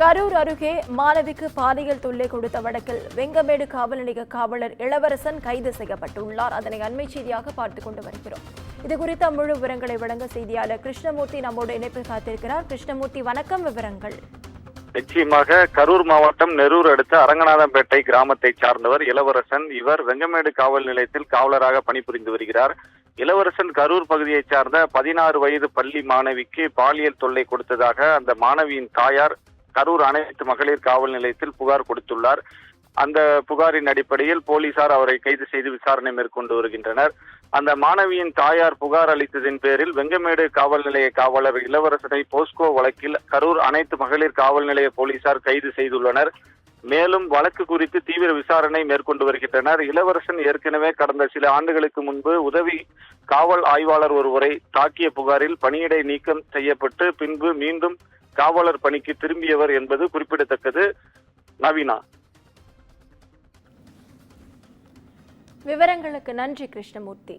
கரூர் அருகே மாணவிக்கு பாலியல் தொல்லை கொடுத்த வழக்கில் வெங்கமேடு காவல் நிலைய காவலர் இளவரசன் கைது செய்யப்பட்டுள்ளார். அதனை அண்மை செய்தியாக பார்த்துக் கொண்டு வருகிறோம். இதுகுறித்த முழு விவரங்களை வழங்க செய்தியாளர் கிருஷ்ணமூர்த்தி நம்மோடு இணைப்பில் காத்திருக்கிறார். கிருஷ்ணமூர்த்தி, வணக்கம். விவரங்கள் நிச்சயமாக கரூர் மாவட்டம் நெரூர் அடுத்த அரங்கநாதம்பேட்டை கிராமத்தை சார்ந்தவர் இளவரசன். இவர் வெங்கமேடு காவல் நிலையத்தில் காவலராக பணிபுரிந்து வருகிறார். இளவரசன் கரூர் பகுதியைச் சார்ந்த 16 வயது பள்ளி மாணவிக்கு பாலியல் தொல்லை கொடுத்ததாக அந்த மாணவியின் தாயார் கரூர் அனைத்து மகளிர் காவல் நிலையத்தில் புகார் கொடுத்துள்ளார். அந்த புகாரின் அடிப்படையில் போலீசார் அவரை கைது செய்து விசாரணை மேற்கொண்டு வருகின்றனர். அந்த மாணவியின் தாயார் புகார் அளித்ததின் பேரில் வெங்கமேடு காவல் நிலைய காவலர் இளவரசனை போஸ்கோ வழக்கில் கரூர் அனைத்து மகளிர் காவல் நிலைய போலீசார் கைது செய்துள்ளனர். மேலும் வழக்கு குறித்து தீவிர விசாரணை மேற்கொண்டு வருகின்றனர். இளவரசன் ஏற்கனவே கடந்த சில ஆண்டுகளுக்கு முன்பு உதவி காவல் ஆய்வாளர் ஒருவரை தாக்கிய புகாரில் பணியிடை நீக்கம் செய்யப்பட்டு பின்பு மீண்டும் காவலர் பணிக்கு திரும்பியவர் என்பது குறிப்பிடத்தக்கது. நவீனா, விவரங்களுக்கு நன்றி கிருஷ்ணமூர்த்தி.